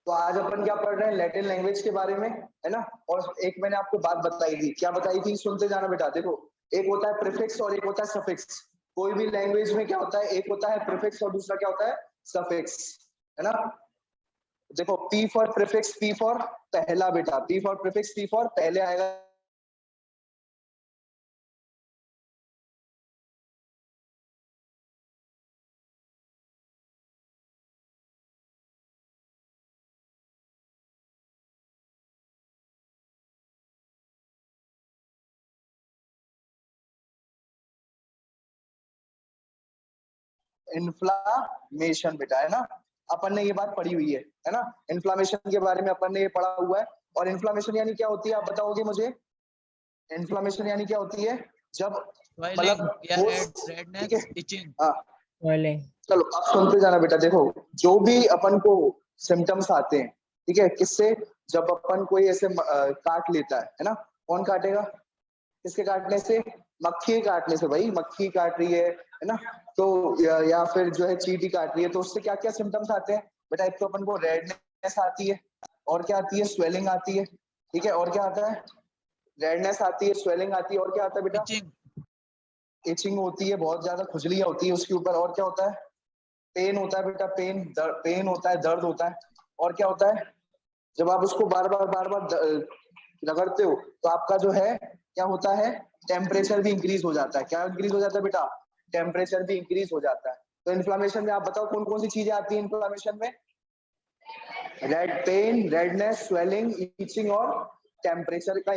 तो आज अपन क्या पढ़ रहे हैं, लैटिन लैंग्वेज के बारे में, है ना। और एक मैंने आपको बात बताई थी, क्या बताई थी, सुनते जाना बेटा। देखो, एक होता है प्रीफिक्स और एक होता है सफिक्स। कोई भी लैंग्वेज में क्या होता है, एक होता है प्रीफिक्स और दूसरा क्या होता है, सफिक्स, है ना। देखो, P for prefix, P for पहला बेटा, P for prefix, P for पहले आएगा इन्फ्लामेशन बेटा, है ना। अपन ने ये बात पढ़ी हुई है ना। इन्फ्लामेशन के बारे में अपन ने ये पढ़ा हुआ है। और इन्फ्लामेशन यानी क्या होती है, आप बताओगे मुझे। इन्फ्लामेशन यानी क्या होती है, जब स्वेलिंग मतलब या होस्ट, ठीक है। Redness, itching. हाँ, चलो आप सुनते जाना बेटा। देखो, जो भी अपन को सिम्टम्स आते हैं, ठीक है, किससे, जब अपन कोई ऐसे काट लेता है ना। कौन काटेगा, किसके काटने से, मक्खी के काटने से भाई, मक्खी काट रही है ना। तो या फिर जो है चींटी काट रही है, तो उससे क्या क्या सिम्टम्स आते हैं बेटा। एक तो अपन को रेडनेस आती है, और क्या आती है, स्वेलिंग आती है, ठीक है। और क्या आता है, रेडनेस आती है, स्वेलिंग आती है, और क्या आता है बेटा, इचिंग। इचिंग होती है, बहुत ज्यादा खुजलियां होती है उसके ऊपर। और क्या होता है, पेन होता है बेटा, पेन, पेन होता है, दर्द होता है। और क्या होता है, जब आप उसको बार बार रगड़ते हो, तो आपका जो है क्या होता है, टेम्परेचर भी इंक्रीज हो जाता है। क्या इंक्रीज हो जाता है बेटा, टेम्परेचर भी इंक्रीज हो जाता है। तो इन्फ्लामेशन में आप बताओ कौन कौन सी चीजें आती है इन्फ्लामेशन में। Red, pain, redness, swelling, itching और टेम्परेचर का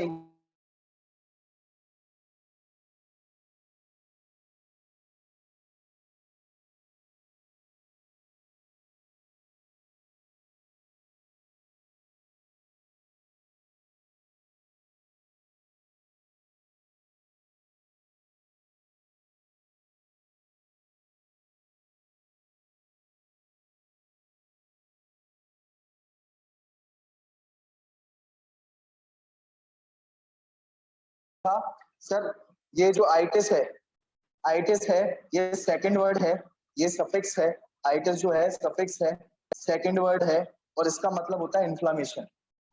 था। सर, ये जो आइटिस है, आइटिस है, ये सेकंड वर्ड है, ये सफिक्स है। आइटिस जो है सफिक्स है, सेकंड वर्ड है, और इसका मतलब होता है इन्फ्लामेशन।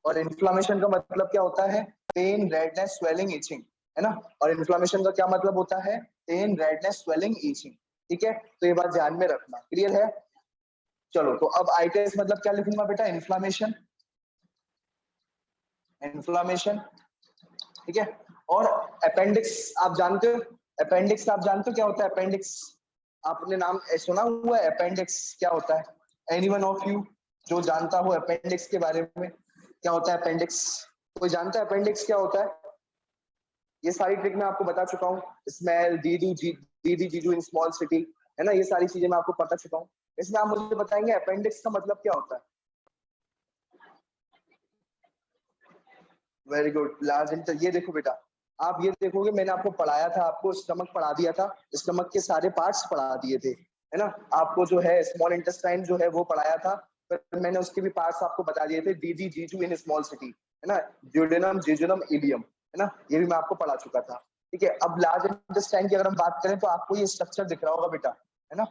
और इन्फ्लामेशन का मतलब क्या होता है, पेन, रेडनेस, स्वेलिंग, ईचिंग, है ना। और इन्फ्लामेशन का क्या मतलब होता है, पेन, रेडनेस, स्वेलिंग, ईचिंग, ठीक है। तो ये बात ध्यान में रखना, क्लियर है। चलो, तो अब आइटिस मतलब क्या लिखूंगा बेटा, इन्फ्लामेशन, इन्फ्लामेशन, ठीक है। और अपेंडिक्स आप जानते हो, अपेंडिक्स आप जानते हो क्या होता है अपेंडिक्स, आपने नाम सुना हुआ है अपेंडिक्स क्या होता है। एनीवन ऑफ यू जो जानता हो अपेंडिक्स के बारे में, क्या होता है अपेंडिक्स, कोई जानता है अपेंडिक्स क्या होता है। ये सारी ट्रिक मैं आपको बता चुका हूँ, स्मेल, दीदी जीजू इन स्मॉल सिटी, है ना। ये सारी चीजें मैं आपको बता चुका हूँ। इसमें आप मुझे बताएंगे अपेंडिक्स का मतलब क्या होता है। वेरी गुड, लार्ज इंटर, ये देखो बेटा, आप ये देखोगे, मैंने आपको पढ़ाया था, आपको स्टमक पढ़ा दिया था, स्टमक के सारे पार्ट्स पढ़ा दिए थे, है ना। आपको जो है स्मॉल इंटेस्टाइन जो है वो पढ़ाया था, फिर मैंने उसके भी पार्ट्स आपको बता दिए थे, दीदी जीजू इन स्मॉल सिटी, है ना, ड्यूडेनम, जिजुनम, इलियम, है ना। ये भी मैं आपको पढ़ा चुका था, ठीक है। अब लार्ज इंटेस्टाइन की अगर हम बात करें, तो आपको ये स्ट्रक्चर दिख रहा होगा बेटा, है ना।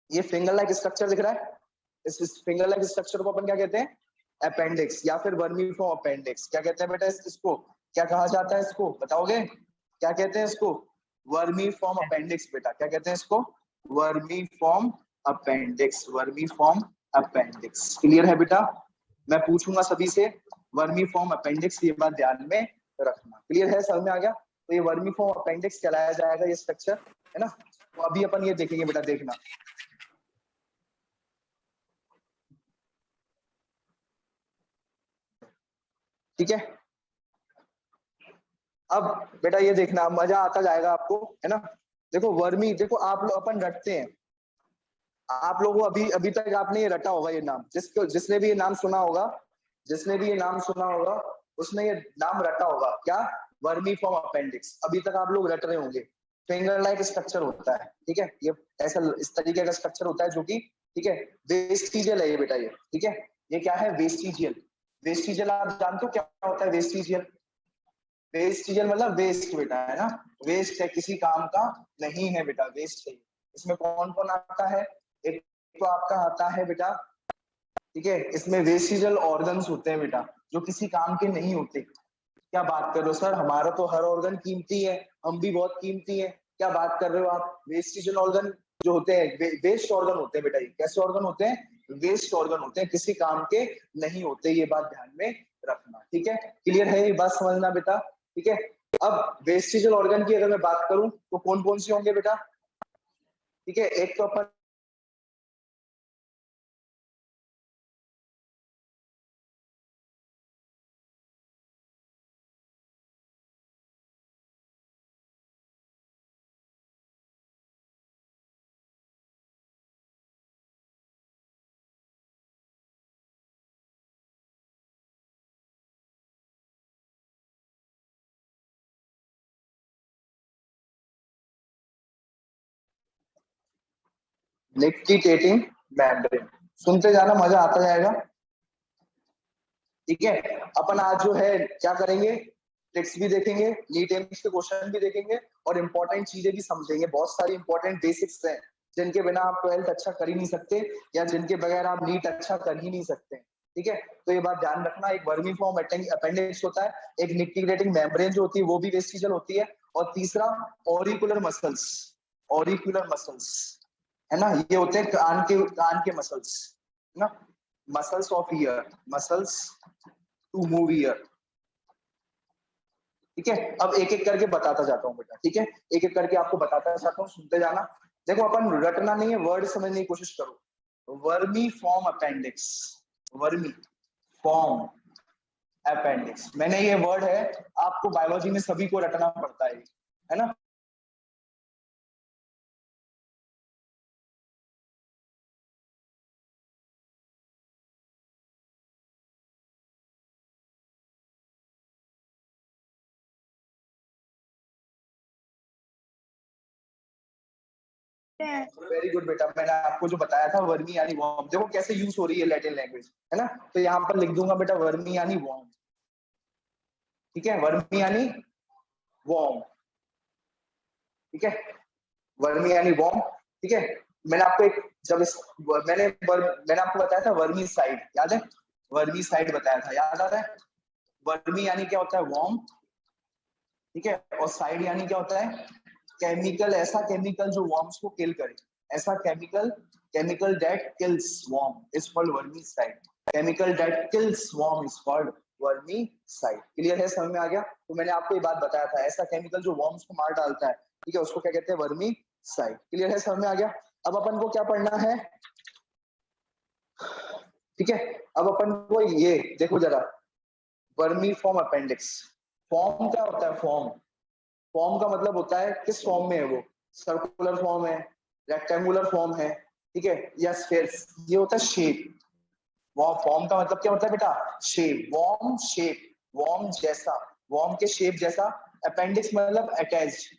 ये फिंगर लाइक स्ट्रक्चर दिख रहा है, इस फिंगर लाइक स्ट्रक्चर को अपन क्या कहते हैं, अपेंडिक्स, या फिर वर्मीफॉर्म अपेंडिक्स। क्या कहते हैं बेटा इसको, क्या कहा जाता है इसको, बताओगे क्या कहते हैं इसको, वर्मीफॉर्म अपेंडिक्स बेटा। क्या कहते हैं इसको, vermiform appendix, vermiform appendix, clear है बेटा। मैं पूछूंगा सभी से वर्मीफॉर्म अपेंडिक्स, ये बात ध्यान में रखना, क्लियर है, समझ में आ गया। तो ये वर्मीफॉर्म अपेंडिक्स कहलाया जाएगा ये स्ट्रक्चर, है ना। तो अभी अपन ये देखेंगे बेटा, देखना, ठीक है। अब बेटा ये देखना, मजा आता जाएगा आपको, है ना। देखो वर्मी, देखो आप लोग अपन रटते हैं, आप लोगों को अभी अभी तक आपने ये रटा होगा, ये नाम, जिसने भी ये नाम सुना होगा, जिसने भी ये नाम सुना होगा, उसने ये नाम रटा होगा, क्या, वर्मी फॉर्म अपेंडिक्स, अभी तक आप लोग रट रहे होंगे। फिंगर लाइक स्ट्रक्चर होता है, ठीक है, ये ऐसा इस तरीके का स्ट्रक्चर होता है, जो कि, ठीक है, वेस्टिजियल है ये बेटा, ये, ठीक है। ये क्या है, वेस्टिजियल, वेस्टिजियल आप जानते हो क्या होता है वेस्टिजियल, वेस्टिजियल मतलब वेस्ट बेटा, है ना। वेस्ट है, किसी काम का नहीं है बेटा, वेस्ट है। इसमें कौन कौन आता है, एक तो आपका आता है बेटा, ठीक है, इसमें वेस्टिजियल ऑर्गन्स होते हैं बेटा, जो किसी काम के नहीं होते। क्या बात कर रहे हो सर, हमारा तो हर ऑर्गन कीमती है, हम भी बहुत कीमती है, क्या बात कर रहे हो आप? वेस्टिजियल ऑर्गन जो होते हैं वेस्ट ऑर्गन होते हैं बेटा, ये कैसे ऑर्गन होते हैं? वेस्ट ऑर्गन होते हैं, किसी काम के नहीं होते, ये बात ध्यान में रखना, ठीक है? क्लियर है ये बात, समझना बेटा, ठीक है? अब वेस्टिजियल ऑर्गन की अगर मैं बात करूं तो कौन कौन से होंगे बेटा, ठीक है? एक तो अपन निक्टिटेटिंग मेम्ब्रेन, सुनते जाना, मजा आता जाएगा, ठीक है? अपन आज जो है क्या करेंगे, टेक्स्ट भी देखेंगे, नीट एम्स के क्वेश्चन भी देखेंगे और इंपॉर्टेंट चीजें भी समझेंगे। बहुत सारी इंपॉर्टेंट बेसिक्स हैं जिनके बिना आप 12th अच्छा कर ही नहीं सकते, या जिनके बगैर आप नीट अच्छा कर ही नहीं सकते, ठीक है? तो ये बात ध्यान रखना, एक वर्मी फॉर्म अपेंडिक्स होता है, एक निक्टिलेटिंग मेम्ब्रेन जो होती है वो भी वेस्टिजियल होती है, और तीसरा ऑरिकुलर मसल्स, ऑरिकुलर मसल्स, है ना, ये होते हैं कान के मसल्स, है ना, muscles of ear, muscles to move ear, ठीक है? अब एक एक करके बताता जाता हूँ बेटा, ठीक है? एक एक करके आपको बताता जाता हूँ, सुनते जाना। देखो अपन रटना नहीं है, वर्ड समझने की कोशिश करो। Vermi form appendix, vermi form appendix, मैंने ये वर्ड है, आपको बायोलॉजी में सभी को रटना पड़ता है ना? वेरी गुड बेटा, मैंने आपको जो बताया था वर्मी यानी वॉर्म, देखो कैसे यूज हो रही है लैटिन लैंग्वेज, है ना? तो यहाँ पर लिख दूंगा बेटा वर्मी यानी वॉर्म, ठीक है? वर्मी यानी वॉर्म, ठीक है? वर्मी यानी वॉर्म, ठीक है? मैंने आपको एक जब इस मैंने आपको बताया था वर्मी साइड, याद है? वर्मी साइड बताया था, याद आ रहा है? वर्मी यानी क्या होता है? वॉर्म, ठीक है? और साइड यानी क्या होता है? केमिकल, ऐसा केमिकल जो वॉर्म्स को किल करे, ऐसा chemical, chemical that kills worm is called vermicide, chemical that kills worm is called vermicide. Clear है, समझ में आ गया? तो मैंने आपको ये बात बताया था, ऐसा केमिकल जो वॉर्म्स को मार डालता है, ठीक है, उसको क्या कहते हैं? वर्मीसाइड। क्लियर है, समझ में आ गया? अब अपन को क्या पढ़ना है, ठीक है? अब अपन को ये देखो जरा, वर्मी फॉर्म अपेंडिक्स, फॉर्म क्या होता है? फॉर्म, फॉर्म का मतलब होता है किस फॉर्म में है वो, सर्कुलर फॉर्म है, रेक्टेंगुलर फॉर्म है, ठीक है, या स्फेयर, ये होता है शेप। वो फॉर्म का मतलब क्या होता है बेटा? शेप, वॉर्म शेप, वॉर्म जैसा, वॉर्म के शेप जैसा, अपेंडिक्स मतलब अटैच।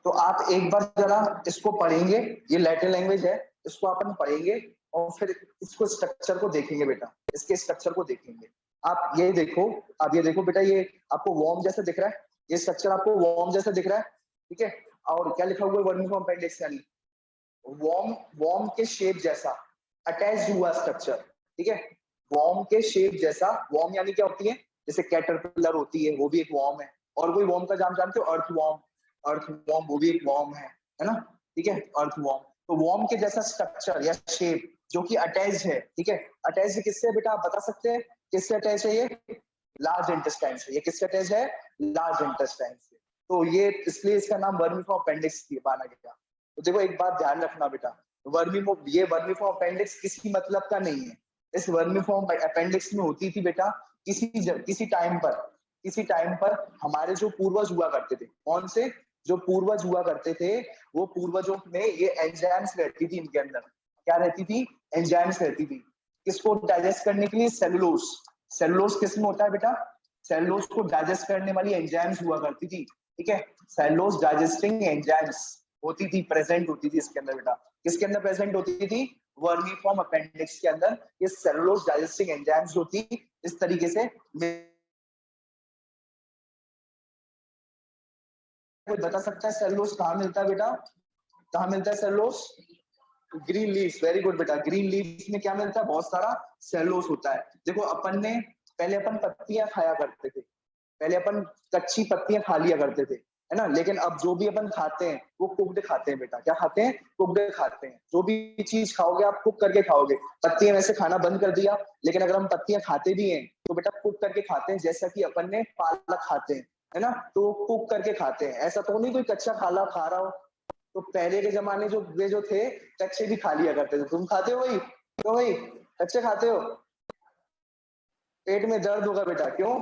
तो आप एक बार जरा इसको पढ़ेंगे, ये लैटिन लैंग्वेज है, इसको अपन पढ़ेंगे और फिर इसको स्ट्रक्चर को देखेंगे बेटा, इसके स्ट्रक्चर को देखेंगे। आप ये देखो, आप ये देखो बेटा, ये आपको वॉर्म जैसा दिख रहा है, ये स्ट्रक्चर आपको वॉर्म जैसा दिख रहा है, ठीक है? और क्या लिखा हुआ है? वर्मीफॉर्म अपेंडिक्स यानी वॉर्म, वॉर्म के शेप जैसा अटैच हुआ स्ट्रक्चर, ठीक है? वॉर्म के शेप जैसा, वॉर्म यानी क्या होती है? जैसे कैटरपिलर होती है, वो भी एक वॉर्म है। और कोई वॉर्म का नाम जानते हो? अर्थ वॉर्म, अर्थ वॉर्म वो भी एक वॉर्म है ना? ठीक है, अर्थ वॉर्म। तो वॉर्म के जैसा स्ट्रक्चर या शेप जो कि अटैच है, ठीक है? अटैच किससे बेटा, आप बता सकते हैं किससे अटैच है? ये लार्ज इंटेस्टाइन से। ये किससे अटैच है? लार्ज इंटेस्टाइन से। तो ये इसलिए इसका नाम वर्मीफॉर्म अपेंडिक्स माना गया। तो देखो एक बात ध्यान रखना बेटा, ये वर्मीफॉर्म अपेंडिक्स किसी मतलब का नहीं है। इस वर्मीफॉर्म अपेंडिक्स में होती थी बेटा किसी टाइम पर हमारे जो पूर्वज हुआ करते थे, कौन से? जो पूर्वज हुआ करते थे, वो पूर्वजों में ये एंजाइम्स रहती थी इनके अंदर। क्या रहती थी? एंजाइम्स रहती थी। किसको डाइजेस्ट करने के लिए? सेलुलोज। सेलुलोज किस में होता है बेटा? सेलुलोज को डाइजेस्ट करने वाली एंजाइम्स हुआ करती थी, ठीक है? सेलुलोज डाइजेस्टिंग एंजाइम्स होती थी, प्रेजेंट होती थी इसके अंदर बेटा। किसके अंदर प्रेजेंट होती थी? वर्मीफॉर्म अपेंडिक्स के अंदर ये सेलुलोज डाइजेस्टिंग एंजाइम्स होती इस तरीके से कोई बता सकता है सेलुलोज कहाँ मिलता है बेटा? कहाँ मिलता है cellulose? Green leaves, very good बेटा। ग्रीन लीव्स में क्या मिलता है? बहुत सारा सेलुलोज होता है। देखो अपन ने पहले अपन पत्तियां खाया करते थे, पहले अपन कच्ची पत्तियां खा लिया करते थे, है ना। लेकिन अब जो भी अपन खाते हैं वो कुक्ड खाते हैं बेटा। क्या खाते हैं? कुक्ड खाते हैं। जो भी चीज खाओगे आप कुक करके खाओगे। पत्तियां वैसे खाना बंद कर दिया, लेकिन अगर हम पत्तियां खाते भी हैं तो बेटा कुक करके खाते हैं। जैसा कि अपन ने पालक खाते हैं, है ना, तो कुक करके खाते हैं। ऐसा तो नहीं कोई कच्चा खाला खा रहा हो। तो पहले के जमाने जो वे जो थे कच्चे भी खा लिया करते थे। तुम खाते हो वही? तो वही कच्चे खाते हो? पेट में दर्द होगा बेटा। क्यों?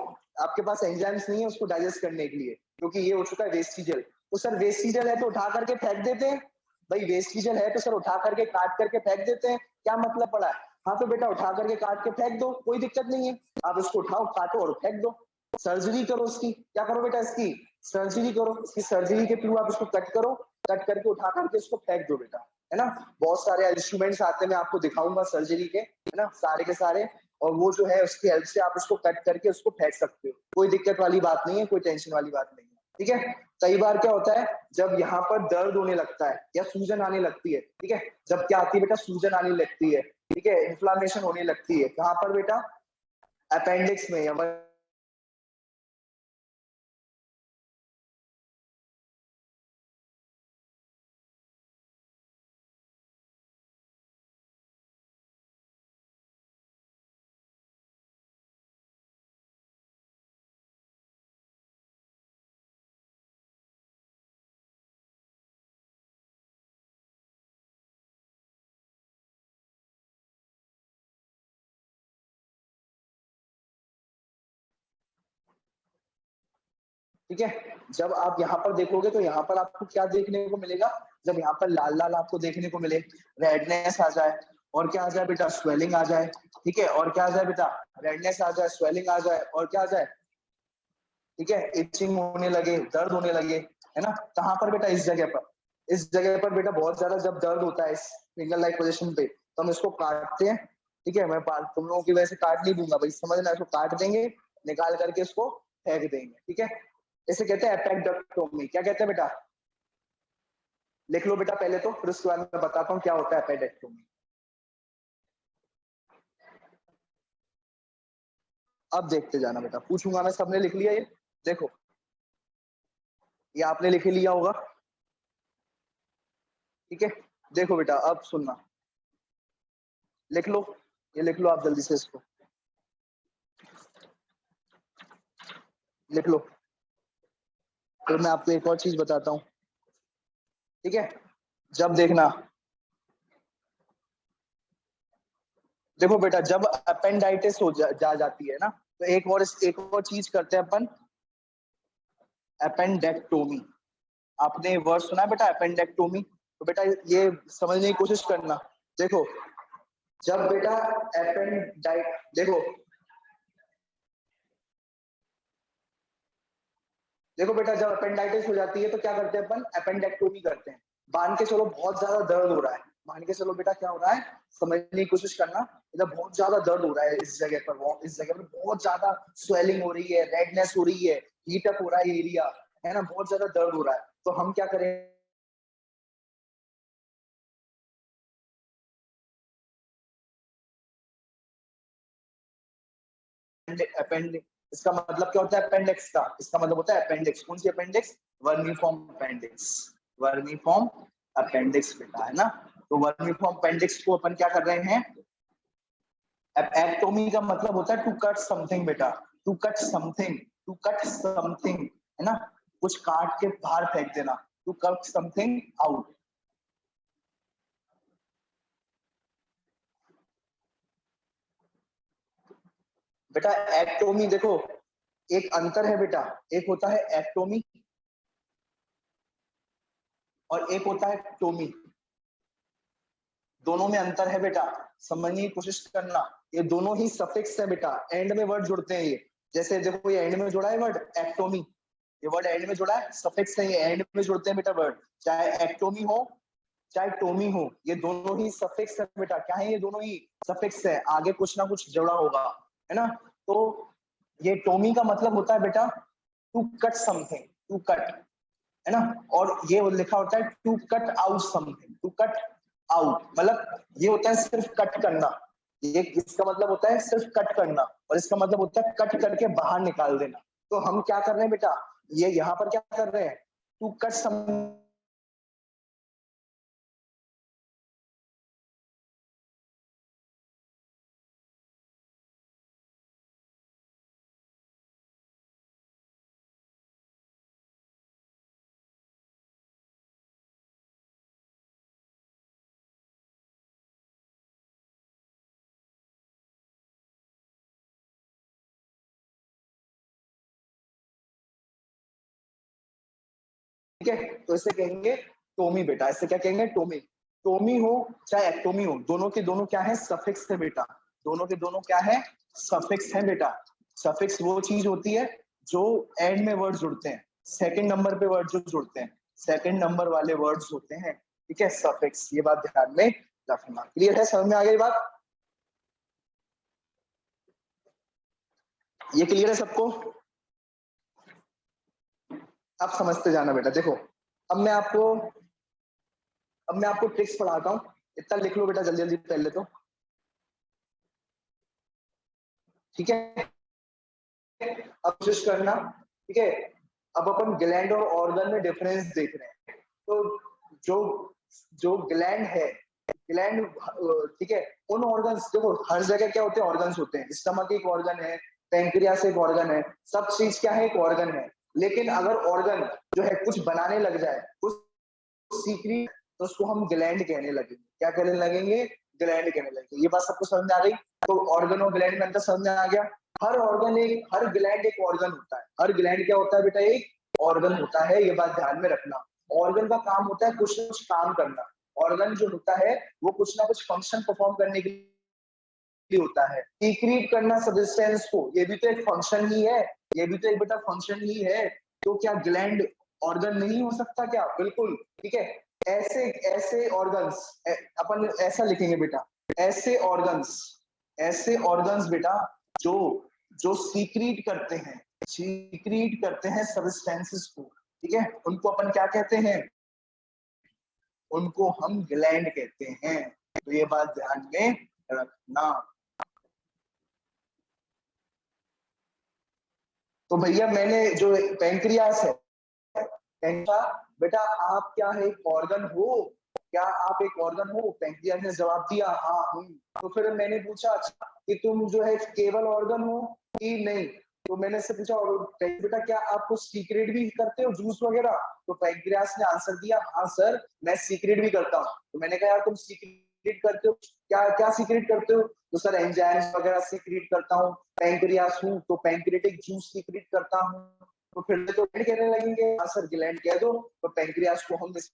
आपके पास एंजाइम्स नहीं है उसको डाइजेस्ट करने के लिए, क्योंकि ये हो चुका है वेस्टिजल। तो सर वेस्टिजल है तो उठा करके फेंक देते हैं। भाई वेस्टिजल है तो सर उठा करके काट करके फेंक देते हैं। क्या मतलब पड़ा है? हाँ तो बेटा उठा करके काट के फेंक दो, कोई दिक्कत नहीं है। आप इसको उठाओ, काटो और फेंक दो। सर्जरी करो उसकी। क्या करो बेटा? इसकी सर्जरी करो। इसकी सर्जरी के थ्रू आप इसको कट करो, कट करके उठा करके इसको फेंक दो बेटा, है ना। बहुत सारे इंस्ट्रूमेंट्स आते हैं, मैं आपको दिखाऊंगा सर्जरी के, है ना, सारे के सारे। और वो जो है उसकी हेल्प से आप उसको कट करके उसको फेंक सकते हो। कोई दिक्कत वाली बात नहीं है, कोई टेंशन वाली बात नहीं है, ठीक है। कई बार क्या होता है जब यहाँ पर दर्द होने लगता है या सूजन आने लगती है, ठीक है, जब क्या आती है बेटा? सूजन आने लगती है, ठीक है, इन्फ्लामेशन होने लगती है। कहाँ पर बेटा? अपेंडिक्स में या ठीक है। जब आप यहाँ पर देखोगे तो यहाँ पर आपको क्या देखने को मिलेगा? जब यहाँ पर लाल लाल आपको देखने को मिले, रेडनेस आ जाए, और क्या आ जाए बेटा? स्वेलिंग आ जाए, ठीक है। और क्या आ जाए बेटा? रेडनेस आ जाए, स्वेलिंग आ जाए, और क्या आ जाए? ठीक है, इचिंग होने लगे, दर्द होने लगे, है ना। कहाँ पर बेटा? इस जगह पर। इस जगह पर बेटा बहुत ज्यादा जब दर्द होता है इस फिंगर लाइक पोजीशन पे, तो हम इसको काटते हैं, ठीक है। मैं तुम लोगों की वजह से काट नहीं दूंगा भाई, समझना। इसको काट देंगे, निकाल करके इसको फेंक देंगे, ठीक है। इसे कहते हैं एपेंडेक्टोमी। क्या कहते हैं बेटा? लिख लो बेटा पहले तो, फिर उसके बाद मैं बताता हूँ क्या होता है एपेंडेक्टोमी। अब देखते जाना बेटा, पूछूंगा मैं, सबने लिख लिया ये? देखो ये आपने लिख लिया होगा, ठीक है। देखो बेटा अब सुनना, लिख लो, ये लिख लो आप जल्दी से इसको लिख लो। फिर मैं आपको एक और चीज बताता हूँ, ठीक है। जब देखना, देखो बेटा जब अपेंडाइटिस हो जा जाती है ना, तो एक और चीज करते हैं अपन, अपेंडेक्टोमी। आपने वर्ड सुना है बेटा अपेंडेक्टोमी? तो बेटा ये समझने की कोशिश करना। देखो जब बेटा अपेंडाइट, देखो देखो बेटा जब अपेंडाइटिस हो जाती है तो क्या करते हैं अपन? अपेंडेक्टोमी करते हैं। मान के चलो बहुत ज्यादा दर्द हो रहा है, मान के चलो बेटा क्या हो रहा है, समझने की कोशिश करना। मतलब बहुत ज्यादा दर्द हो रहा है इस जगह पर, वो इस जगह पर बहुत ज्यादा स्वेलिंग हो रही है, रेडनेस हो रही है, हीट अप हो रहा है एरिया, है ना, बहुत ज्यादा दर्द हो रहा है। तो हम क्या करें? अपेंड इसका मतलब क्या होता है अपेंडिक्स का? इसका मतलब होता है अपेंडिक्स। कौन सी appendix? Vermiform appendix. Vermiform appendix बेटा, है ना। तो वर्मीफॉर्म अपेंडिक्स को अपन क्या कर रहे हैं? एक्टोमी का मतलब होता है टू कट समथिंग बेटा, to cut something, to cut something, है ना, कुछ काट के बाहर फेंक देना, टू कट समथिंग आउट। बेटा एक्टोमी देखो, एक अंतर है बेटा, एक होता है एक्टोमी और एक होता है टोमी। दोनों में अंतर है बेटा, समझने की कोशिश करना। ये दोनों ही सफिक्स है बेटा, एंड में वर्ड जुड़ते हैं ये। जैसे देखो ये एंड में जुड़ा है वर्ड एक्टोमी, ये वर्ड एंड में जुड़ा है, सफिक्स है, ये एंड में जुड़ते हैं बेटा वर्ड। चाहे एक्टोमी हो चाहे टोमी हो, ये दोनों ही सफिक्स है बेटा। क्या है? ये दोनों ही सफिक्स है, आगे कुछ ना कुछ जुड़ा होगा, है ना। तो ये टोमी का मतलब होता है बेटा to cut something, to cut, है ना। और ये लिखा होता है to cut out something, to cut out मतलब ये होता है सिर्फ कट करना, ये इसका मतलब होता है सिर्फ कट करना, और इसका मतलब होता है कट करके बाहर निकाल देना। तो हम क्या कर रहे हैं बेटा, ये यहाँ पर क्या कर रहे हैं, टू कट सम, ठीक है। तो इसे कहेंगे टोमी बेटा, इसे क्या कहेंगे, टोमी। टोमी हो चाहे एक्टोमी हो, दोनों के दोनों क्या है, सफिक्स है बेटा, दोनों के दोनों क्या है, सफिक्स है बेटा। सफिक्स वो चीज होती है जो एंड में वर्ड जुड़ते हैं, सेकंड नंबर पे वर्ड जो जुड़ते हैं, सेकंड नंबर वाले वर्ड्स होते हैं, ठीक है, सफिक्स। ये बात ध्यान में रखना। क्लियर है, समझ में आ गई बात, ये क्लियर है सबको। अब समझते जाना बेटा। देखो अब मैं आपको अब मैं आपको ट्रिक्स पढ़ाता हूँ, इतना लिख लो बेटा जल्दी जल्दी पहले तो, ठीक है। अब कोशिश करना, ठीक है। अब अपन ग्लैंड और ऑर्गन में डिफरेंस देख रहे हैं। तो जो जो ग्लैंड है, ग्लैंड, ठीक है, उन ऑर्गन्स, देखो हर जगह क्या होते हैं, ऑर्गन्स होते हैं, स्टमक एक ऑर्गन है, पेंक्रियास एक ऑर्गन है, सब चीज क्या है, एक ऑर्गन है। लेकिन अगर ऑर्गन जो है कुछ बनाने लग जाए, कुछ सीक्रेट, तो उसको हम ग्लैंड कहने लगेंगे। क्या कहने लगेंगे, ग्लैंड कहने लगेंगे। ये बात सबको समझ में आ गई। तो ऑर्गन और ग्लैंड में अंतर समझ में आ गया। हर ऑर्गन एक, हर ग्लैंड एक ऑर्गन होता है, हर ग्लैंड क्या होता है बेटा, एक ऑर्गन होता है। ये बात ध्यान में रखना। ऑर्गन का काम होता है कुछ ना कुछ काम करना। ऑर्गन जो होता है वो कुछ ना कुछ फंक्शन परफॉर्म करने के लिए होता है। सीक्रेट करना सब्सटेंस को, ये भी तो एक फंक्शन ही है, ये भी तो एक बेटा फंक्शन ही है। तो क्या ग्लैंड ऑर्गन नहीं हो सकता क्या, बिल्कुल, ठीक है। ऐसे ऐसे ऑर्गन्स, अपन ऐसा लिखेंगे बेटा, ऐसे ऑर्गन्स, ऐसे ऑर्गन्स बेटा जो जो सीक्रेट करते हैं, सीक्रेट करते हैं सब्सटेंसेस को, ठीक है, उनको अपन क्या कहते हैं, उनको हम ग्लैंड कहते हैं। तो ये बात ध्यान में रखना। तो भैया मैंने जो पेंक्रियास है, पेंक्रिया बेटा आप क्या है, एक ऑर्गन हो, क्या आप एक ऑर्गन हो, पेंक्रियास ने जवाब दिया हाँ हूँ। तो फिर मैंने पूछा अच्छा कि तुम जो है केवल ऑर्गन हो कि नहीं, तो मैंने से पूछा बेटा क्या आप कुछ सीक्रेट भी करते हो, जूस वगैरह। तो पेंक्रियास ने आंसर दिया हाँ सर मैं सीक्रेट भी करता हूँ। तो मैंने कहा यार तुम सीक्रेट करते हो, क्या क्या सीक्रेट करते हो। तो सर एंजाइम्स वगैरह सीक्रेट करता हूँ, पेंक्रियास हूँ तो पेंक्रियाटिक जूस सीक्रेट करता हूँ। तो फिर तो कहने लगेंगे हाँ सर ग्लैंड कह दो। तो पेंक्रियास को हम इस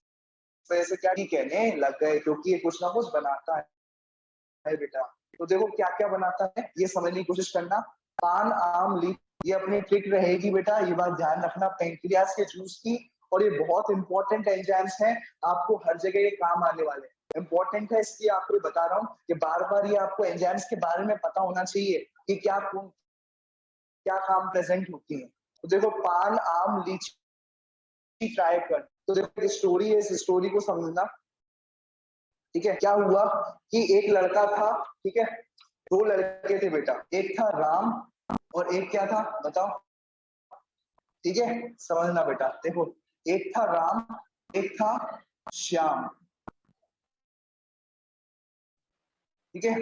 वजह से क्या ही कहने लग गए, क्योंकि ये कुछ ना कुछ बनाता है बेटा। तो देखो क्या क्या बनाता है ये समझने की कोशिश करना। पान आम लीची, ये अपनी ट्रिक रहेगी बेटा, ये बात ध्यान रखना पेंक्रियास के जूस की। और ये बहुत इंपॉर्टेंट एंजाइम्स हैं, आपको हर जगह ये काम आने वाले हैं, इंपॉर्टेंट है इसलिए आपको ये बता रहा हूँ कि बार बार ये आपको एंजाइम्स के बारे में पता होना चाहिए कि क्या क्या काम प्रेजेंट होती है। तो देखो पान आम लीची ट्राई कर, तो देखो स्टोरी है, इस स्टोरी को समझना, ठीक है। क्या हुआ कि एक लड़का था, ठीक है, दो लड़के थे बेटा, एक था राम और एक क्या था बताओ, ठीक है, समझना बेटा। देखो एक था राम, एक था श्याम, ठीक है।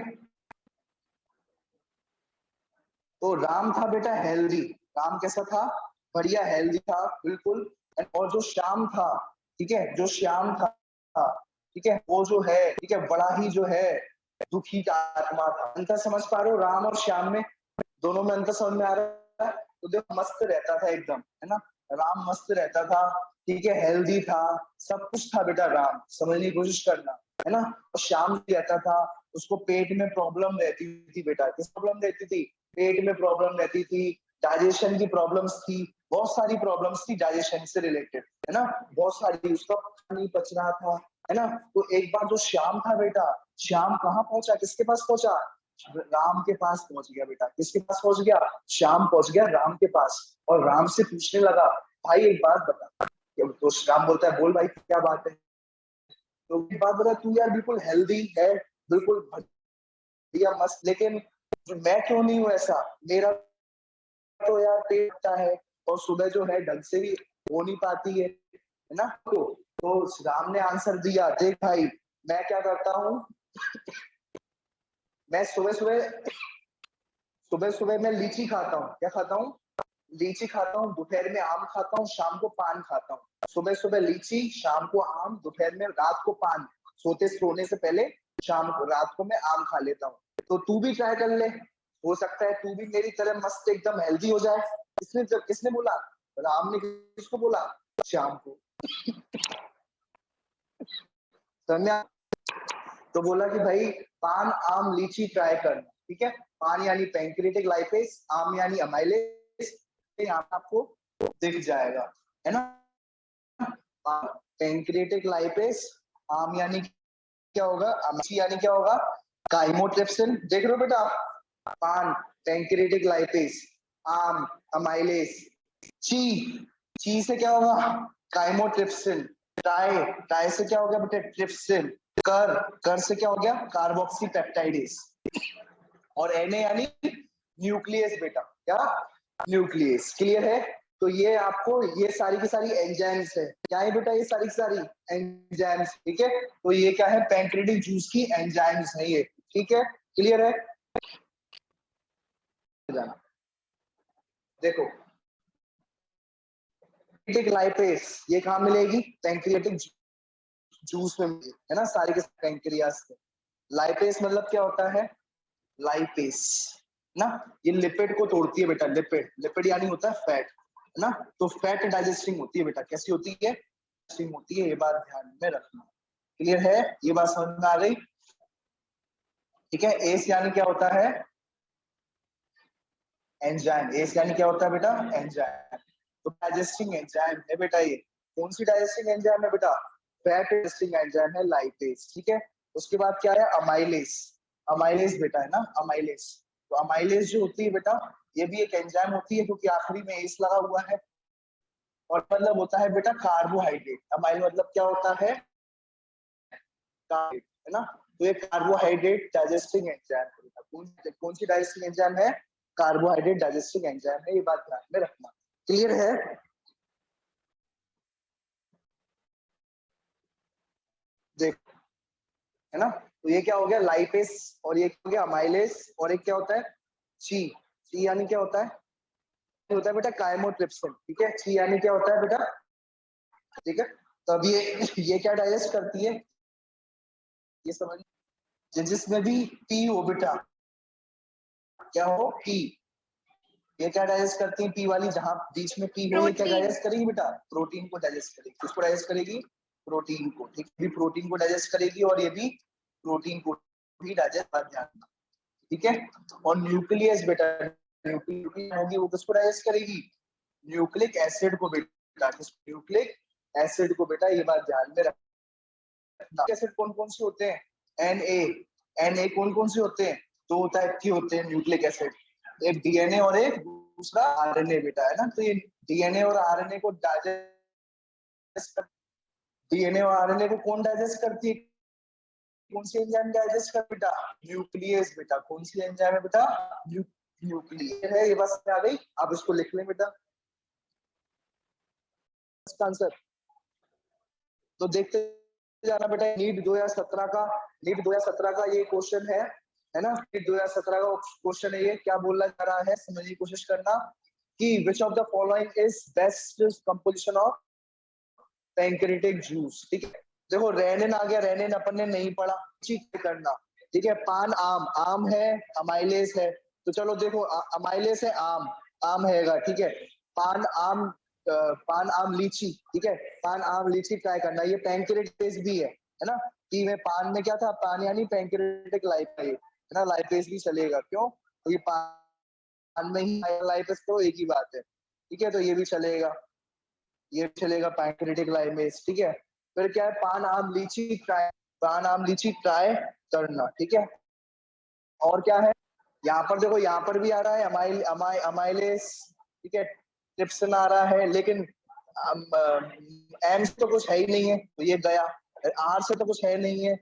तो राम था बेटा हेल्दी, राम कैसा था, बढ़िया हेल्दी था बिल्कुल। और जो श्याम था, ठीक है, जो श्याम था, ठीक है, वो जो है, ठीक है, बड़ा ही जो है दुखी का आत्मा था। अंतर समझ पा रहे हो राम और श्याम में, दोनों में अंतर समझ में आ रहा है। तो देखो मस्त रहता था एकदम, है ना, राम मस्त रहता था, ठीक है, हेल्दी था, सब कुछ था बेटा राम, समझने की कोशिश करना, है ना। और श्याम भी रहता था, उसको पेट में प्रॉब्लम रहती थी बेटा, किस प्रॉब्लम रहती थी, पेट में प्रॉब्लम रहती थी, डाइजेशन की प्रॉब्लम्स थी, बहुत सारी प्रॉब्लम्स थी डाइजेशन से रिलेटेड, है ना, बहुत सारी, उसका नहीं पच रहा था, है ना। तो एक बार जो श्याम था बेटा, श्याम कहाँ पहुंचा, किसके पास पहुंचा, राम के पास पहुंच गया बेटा। किसके पास पहुंच गया, श्याम पहुंच गया राम के पास, और राम से पूछने लगा भाई एक बात बता, तो श्याम बोलता है बोल भाई क्या बात है। तो बात बता, तू यार बिल्कुल हेल्दी है, बिल्कुल बढ़िया मस्त, लेकिन मैं क्यों नहीं हूँ ऐसा, मेरा तो यार पेट फटा है और सुबह जो है ढंग से भी हो नहीं पाती है ना। तो राम ने आंसर दिया, देख भाई मैं क्या करता हूँ, मैं सुबह सुबह सुबह सुबह मैं लीची खाता हूँ। क्या खाता हूँ? लीची खाता हूँ, दोपहर में आम खाता हूँ, शाम को पान खाता हूँ। सुबह सुबह लीची, शाम को आम, दोपहर में, रात को पान, सोने से पहले शाम को, रात को मैं आम खा लेता हूँ। तो तू भी ट्राई कर ले, हो सकता है तू भी मेरी तरह मस्त एकदम हेल्दी हो जाए। किसने बोला? राम ने किसको बोला? श्याम को। समझा? तो बोला कि भाई पान आम लीची ट्राई कर, ठीक है। पान यानी पैंक्रियाटिक लाइपेज, आम यानी अमाइलेज, यहाँ आपको दिख जाएगा, है ना। पैंक्रियाटिक लाइपेज, आम यानी क्या होगा, लीची यानी क्या होगा, काइमोट्रिप्सिन। देख रहे हो बेटा, पान पैंक्रियाटिक लाइपेज, आम अमाइलेज, ची ची से क्या होगा, काइमोट्रिप्सिन। टाई टाई से क्या हो गया बेटा, ट्रिप्सिन। कर कर से क्या हो गया, कार्बोक्सी पेप्टाइडेज। और एनए यानी न्यूक्लियस बेटा, क्या, न्यूक्लियस। क्लियर है? तो ये आपको ये सारी की सारी एंजाइम्स है, क्या है बेटा, ये सारी की सारी एंजाइम्स, ठीक है। तो ये क्या है, पैंक्रियाटिक जूस की एंजाइम्स है ये, ठीक है। क्लियर है? देखो पैंक्रियाटिक लाइपेज ये कहाँ मिलेगी, पैंक्रियाटिक जूस में मिलेगी, है ना, सारी के पैंक्रियास में। लाइपेज मतलब क्या होता है, लाइपेज ना, ये लिपिड को तोड़ती है बेटा, लिपिड, लिपिड यानी होता है फैट, है ना। तो फैट डाइजेस्टिंग होती है बेटा, कैसी होती है, डाइजेस्टिंग होती है, ये बात ध्यान में रखना। क्लियर है? ये बात समझ में आ गई? ठीक है। एस यानी क्या होता है, एंजाइम। एस यानी क्या होता है बेटा, एंजाइम। तो डाइजेस्टिंग एंजाइम है बेटा ये। कौन सी डाइजेस्टिंग एंजाइम है बेटा, फैट डाइजेस्टिंग एंजाइम है लाइपेज, ठीक है। उसके बाद क्या है, अमाइलेज। अमाइलेज बेटा है ना, अमाइलेज। तो अमाइलेज जो होती है बेटा, ये भी एक एंजाइम होती है क्योंकि आखिरी में एस लगा हुआ है। और मतलब होता है बेटा कार्बोहाइड्रेट। अमाइल मतलब क्या होता है, है ना। तो ये कार्बोहाइड्रेट डाइजेस्टिंग एंजाइम है। कौन सी डाइजेस्टिंग एंजाइम है, कार्बोहाइड्रेट डाइजेस्टिंग एंजाइम है, ये बात ध्यान में रखना। क्लियर है? देख, है ना। तो ये क्या हो गया, लाइपेस, और ये हो गया अमाइलेज, और एक क्या होता है, ची। ची यानी क्या होता है, होता है बेटा काइमोट्रिप्सिन, ठीक है। ची यानी क्या होता है बेटा, ठीक है। तो अब ये क्या डाइजेस्ट करती है, ये समझ, जिसमें भी पी हो बेटा, क्या हो, पी, ये क्या डाइजेस्ट करती है, पी वाली, जहां बीच में पी हो, ये क्या प्रोटीन। डाइजेस्ट करेगी बेटा, प्रोटीन को डाइजेस्ट करेगी। किसको डाइजेस्ट करेगी, प्रोटीन को, ठीक, भी प्रोटीन को डाइजेस्ट करेगी, और ये भी प्रोटीन को भी डाइजेस्ट कर ध्यान, ठीक है। और न्यूक्लियस बेटा, न्यूक्लियस होगी, वो किसको डाइजेस्ट करेगी, न्यूक्लिक एसिड को बेटा, न्यूक्लिक एसिड को बेटा, ये बात ध्यान में रखना। एसिड कौन कौन से होते हैं, एन ए कौन कौन से होते हैं, दो टाइप के होते हैं न्यूक्लिक एसिड, एक डीएनए और एक दूसरा आरएनए बेटा, है ना। तो ये डीएनए और आरएनए को डाइजेस्ट, डीएनए और आरएनए को कौन डाइजेस्ट करती है, कौन सी एंजाइम डाइजेस्ट कर बेटा, न्यूक्लियस बेटा। कौन सी एंजाइम है बेटा, न्यूक्लियस है। ये बात समझ आ गई? आप इसको लिख लें बेटा, इसका आंसर। तो देखते जाना बेटा, नीट 2017 का, नीट 2017 का ये क्वेश्चन है ना। नीट 2017 का क्वेश्चन है ये, क्या बोलना चाह रहा है, समझने की कोशिश करना कि which of the following is best composition of pancreatic juice, ठीक है। देखो रेनिन आ गया, रेनिन अपन ने नहीं पढ़ा, ठीक करना, ठीक है। पान आम, आम है, अमाइलेज है, तो चलो देखो अमाइलेज है, आम, आम हैगा, ठीक है। पान आम, पान आम लीची, ठीक है। पान आम लीची ट्राई करना, ये पैंक्रियाटिक भी है ना। कि में पान में क्या था, पान यानी पैंक्रियाटिक लाइपेज, है ना, लाइपेज भी चलेगा, क्यों, तो ये पान में ही लाइपेज, तो एक ही बात है, ठीक है। तो ये भी चलेगा, ये चलेगा पैंक्रियाटिक लाइपेज, ठीक है। फिर क्या है, पान आम लीची ट्राई, पान आम लीची ट्राई करना, ठीक है। और क्या है, यहाँ पर देखो, यहाँ पर भी आ रहा है अमाइलेज, ठीक है, ट्रिप्सिन आ रहा है, लेकिन एम से तो कुछ है ही नहीं है तो ये गया, आर से तो कुछ है नहीं है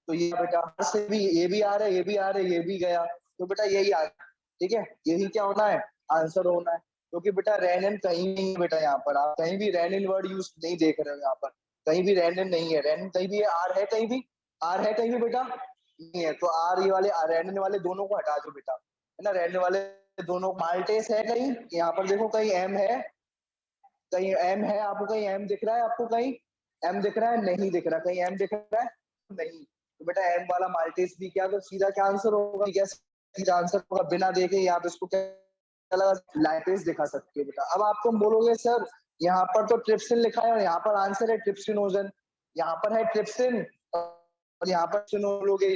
तो ये बेटा आर से भी ये भी आ रहा है, ये भी आ रहा है, ये भी गया, तो बेटा यही आ गया। ठीक है, यही क्या होना है, आंसर होना है। क्योंकि बेटा रेनिन कहीं नहीं है बेटा, यहाँ पर आप कहीं भी रेनिन वर्ड यूज नहीं देख रहे हो, यहाँ पर कहीं भी रेनिन नहीं है, रेनिन कहीं भी है, आर है कहीं भी, आर है कहीं भी बेटा नहीं है, तो आर ये वाले रेनिन वाले दोनों को हटा दो बेटा, है ना, रेनिन वाले दोनों। माल्टेस है कहीं, यहाँ पर देखो कहीं एम है, कहीं एम है, आपको कहीं एम दिख रहा है, आपको कहीं एम दिख रहा है, नहीं दिख रहा, कहीं एम दिख रहा है नहीं, तो बेटा एम वाला माल्टेस भी क्या, तो सीधा क्या आंसर होगा, क्या सीधा आंसर होगा, बिना देखे आप इसको क्या लगा, लाइपेस दिखा सकते हो बेटा। अब आपको बोलोगे सर यहाँ पर तो ट्रिप्सिन लिखा है और यहाँ पर आंसर है ट्रिप्सिनोजन, यहाँ पर है ट्रिप्सिन और यहाँ पर बोलोगे,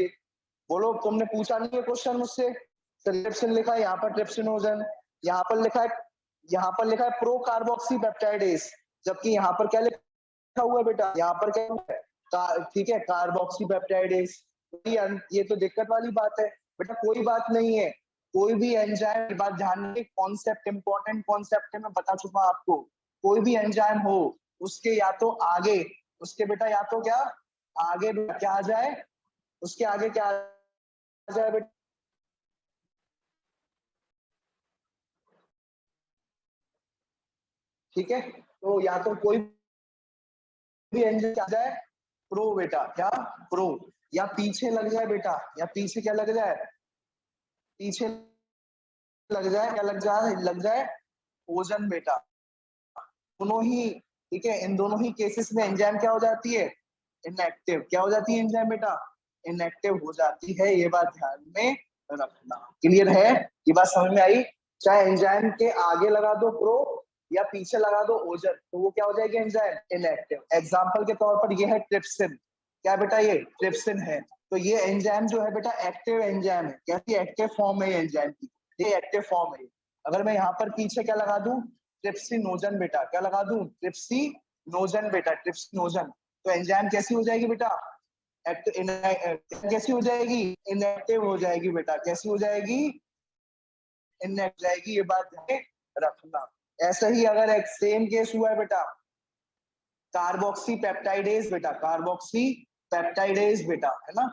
बोलो तुमने पूछा नहीं है क्वेश्चन मुझसे, ट्रिप्सिन लिखा है, यहाँ पर ट्रिप्सिनोजन, यहाँ पर लिखा है, यहाँ पर लिखा है प्रो कार्बोक्सी पेप्टाइडेस, जबकि यहाँ पर क्या लिखा हुआ है बेटा, यहाँ पर क्या है, ठीक है, कार्बोक्सी पेप्टाइडेस। ये तो दिक्कत वाली बात है बेटा, कोई बात नहीं है, कोई भी एंजाइम, बात ध्यान में, कॉन्सेप्ट इंपॉर्टेंट कॉन्सेप्ट है, मैं बता चुका आपको, कोई भी एंजाइम हो उसके या तो आगे, उसके बेटा या तो क्या आगे क्या आ जाए, उसके आगे क्या आ जाए बेटा, ठीक है, तो या तो कोई भी एंजाइम क्या जाए प्रो बेटा, क्या प्रो, या पीछे लग जाए बेटा, या पीछे क्या लग जाए, पीछे लग जाए, क्या लग जाए ओजन बेटा, दोनों ही, ठीक है, इन दोनों ही केसेस में एंजाइम क्या हो जाती है, इनएक्टिव, क्या हो जाती है एंजाइम बेटा, इनएक्टिव हो जाती है, ये बात ध्यान में रखना। क्लियर है, ये बात समझ में आई, चाहे एंजाइम के आगे लगा दो प्रो या पीछे लगा दो ओजन, तो वो क्या हो जाएगी एंजाइम इनएक्टिव। एग्जांपल के तौर पर ये है ट्रिप्सिन, क्या बेटा ये ट्रिप्सिन है, तो ये एंजाइम जो है बेटा एक्टिव एंजाइम है, कैसी एक्टिव फॉर्म है एंजाइम की, ये एक्टिव फॉर्म है। अगर मैं यहाँ पर पीछे क्या लगा दूं, ट्रिप्सिनोजन बेटा, क्या लगा दूं, ट्रिप्सिनोजन बेटा, ट्रिप्सिनोजन, तो एंजाइम कैसी हो जाएगी बेटा, कैसी हो जाएगी, इनएक्टिव हो जाएगी बेटा, कैसी हो जाएगी, इनएक्टिव जाएगी, ये बात ध्यान रखना। ऐसा ही अगर एक सेम केस हुआ है बेटा, कार्बोक्सी पेप्टाइडेज बेटा, कार्बोक्सी पेप्टाइडेज बेटा, है ना,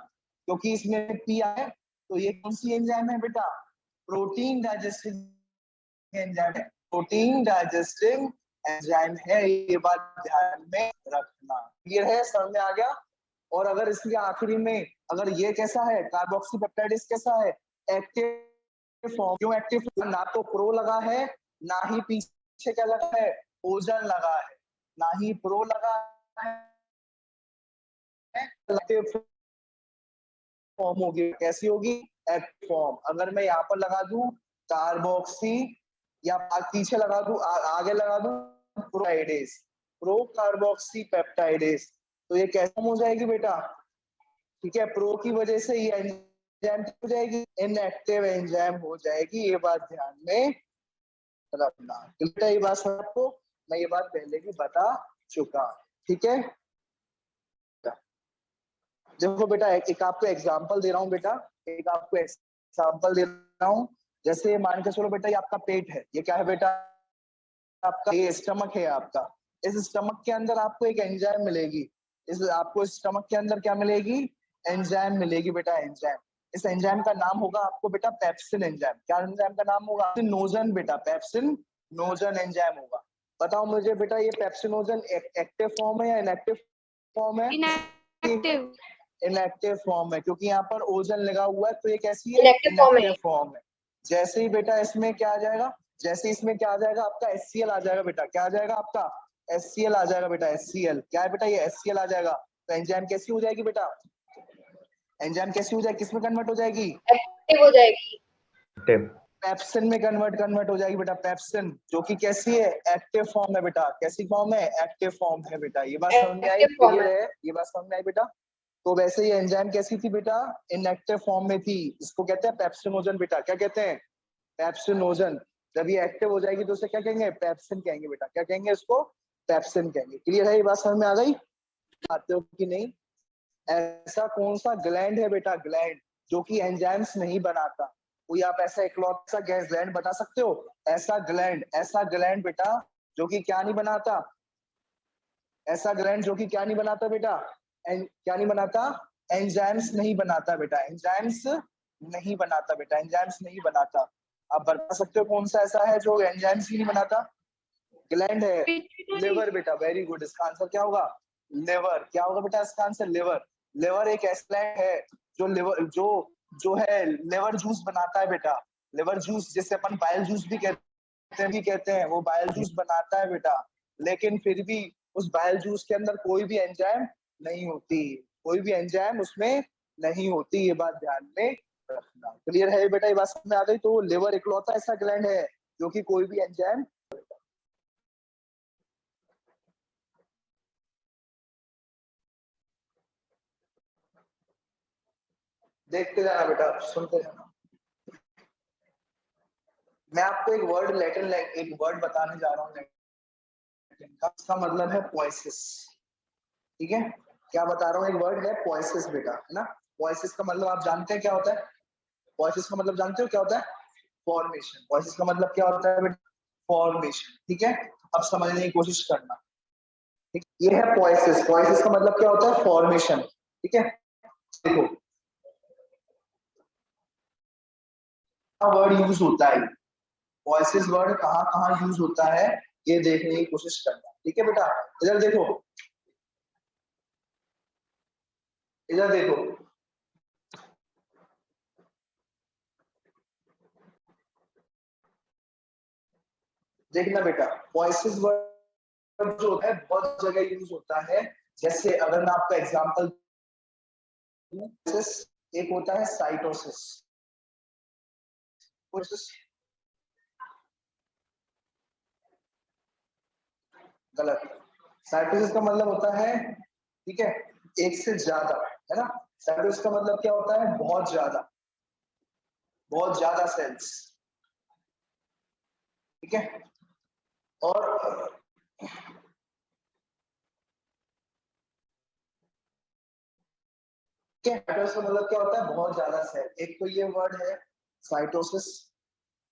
क्योंकि इसमें पी है, तो ये कौन सी एंजाइम है बेटा, प्रोटीन डाइजेस्टिंग एंजाइम है, प्रोटीन डाइजेस्टिंग एंजाइम है, ये बात ध्यान में रखना। क्लियर है, समझ में आ गया। और अगर इसके आखिरी में अगर ये कैसा है, कार्बोक्सी पेप्टाइडेज कैसा है, एक्टिव फॉर्म, क्यों एक्टिव, ना तो प्रो लगा है, ना ही पीछे क्या लगा है, ओजन लगा है, ना ही प्रो लगा है, एक्टिव फॉर्म होगी, कैसी होगी, एक्टिव फॉर्म। अगर मैं यहाँ पर लगा दूं कार्बोक्सी, या पीछे लगा दूं, आगे लगा दूं प्रोपेप्टाइडेज, प्रो कार्बोक्सी पेप्टाइडेज, तो ये कैसे हो जाएगी बेटा, ठीक है, प्रो की वजह से ये एंजाइम हो जाएगी, इनएक्टिव एंजाइम हो जाएगी, ये बात ध्यान में रखना। बेटा ये बात आपको मैं ये बात पहले भी बता चुका, ठीक है। देखो बेटा एक आपको एग्जांपल दे रहा हूँ बेटा, एक आपको एग्जांपल दे रहा हूँ, जैसे मान के चलो बेटा ये आपका पेट है, ये क्या है बेटा, आपका ये स्टमक है आपका, इस स्टमक के अंदर आपको एक एंजाइम मिलेगी, इस आपको स्टमक के अंदर क्या मिलेगी, एंजाइम मिलेगी बेटा, एंजाइम, इस एंजाइम का नाम होगा आपको बेटा पेप्सिन एंजाइम, क्या एंजाइम का नाम होगा, नोजन बेटा, पेप्सिन नोजन एंजाइम होगा। बताओ मुझे बेटा ये पेप्सिनोजन एक्टिव फॉर्म है या इनएक्टिव फॉर्म है, इनएक्टिव, इनएक्टिव फॉर्म है, क्योंकि यहाँ पर ओजन लगा हुआ है, तो ये कैसी है, इनएक्टिव फॉर्म है। जैसे ही बेटा इसमें क्या आ जाएगा, जैसे इसमें क्या आ जाएगा आपका HCl आ जाएगा बेटा, क्या आ जाएगा आपका HCl आ जाएगा बेटा, HCl क्या है बेटा, ये HCl आ जाएगा, तो एंजाइम कैसी हो जाएगी बेटा, एंजाइम कैसी हो जाएगी, किसमें कन्वर्ट हो जाएगी, एक्टिव हो जाएगी, पेप्सिन में कन्वर्ट हो जाएगी बेटा, पेप्सिन, जो कि कैसी है, एक्टिव फॉर्म है बेटा, कैसी फॉर्म है, एक्टिव फॉर्म है बेटा, ये बात समझ में आई, क्लियर है, ये बात समझ में आई बेटा। तो वैसे ये एंजाइम कैसी थी बेटा, इनएक्टिव फॉर्म में थी, इसको कहते हैं पेप्सिनोजन बेटा, क्या कहते हैं, पेप्सिनोजन। जब ये एक्टिव हो जाएगी तो उसे क्या कहेंगे, पेप्सिन कहेंगे बेटा, क्या कहेंगे इसको, पेप्सिन कहेंगे। क्लियर है, ये बात समझ में आ गई, आते हो कि नहीं। ऐसा कौन सा ग्लैंड है बेटा, ग्लैंड जो कि एंजाइम्स नहीं बनाता, कोई आप ऐसा इकलौता सा गैस ग्लैंड बता सकते हो, ऐसा ग्लैंड बेटा जो कि क्या नहीं बनाता, ऐसा ग्लैंड जो कि क्या नहीं बनाता बेटा, क्या नहीं बनाता, एंजाइम्स नहीं बनाता बेटा, एंजाइम्स नहीं बनाता बेटा, एंजाइम्स नहीं बनाता। आप बता सकते हो कौन सा ऐसा है जो एंजाइम्स ही नहीं बनाता? ग्लैंड है लिवर बेटा, वेरी गुड। इसका आंसर क्या होगा? लिवर। क्या होगा बेटा इसका आंसर? लिवर। लिवर एक ऐसा ग्लैंड है जो लिवर जो है लिवर जूस बनाता है बेटा, लिवर जूस जिसे अपन बाइल जूस भी कहते हैं, वो बाइल जूस बनाता है बेटा। लेकिन फिर भी उस बाइल जूस के अंदर कोई भी एंजाइम नहीं होती, कोई भी एंजाइम उसमें नहीं होती, ये बात ध्यान में रखना। क्लियर है बेटा? ये बात समझ में आ गई? तो लिवर इकलौता ऐसा ग्लैंड है जो कि कोई भी एंजाइम, देखते जाना बेटा, सुनते जाना। मैं आपको एक वर्ड लैटिन, एक वर्ड बताने जा रहा हूँ लैटिन का, इसका मतलब है पोएसिस। ठीक है, क्या बता रहा हूँ? एक वर्ड है पोएसिस बेटा, है ना। पोएसिस का मतलब आप जानते हैं क्या होता है? पोएसिस का मतलब जानते हो क्या होता है? फॉर्मेशन। पोएसिस का मतलब क्या होता है बेटा? फॉर्मेशन। ठीक है, अब समझने की कोशिश करना। ठीक, ये है पोएसिस। पोएसिस का मतलब क्या होता है? फॉर्मेशन। ठीक है, देखो वर्ड यूज होता है, वॉइसेस वर्ड कहाँ कहाँ यूज होता है ये देखने की कोशिश करना। ठीक है बेटा, इधर देखो, इधर देखो, देखना बेटा, वॉइसेस वर्ड जो है बहुत जगह यूज होता है। जैसे अगर मैं आपका एग्जांपल दूं, एक होता है साइटोसिस, गलत। साइटोसिस का मतलब होता है, ठीक है, एक से ज्यादा, है ना। साइटोसिस का मतलब क्या होता है? बहुत ज्यादा सेल्स। ठीक है, और साइटोसिस का मतलब क्या होता है? बहुत ज्यादा सेल। एक तो ये वर्ड है साइटोसिस,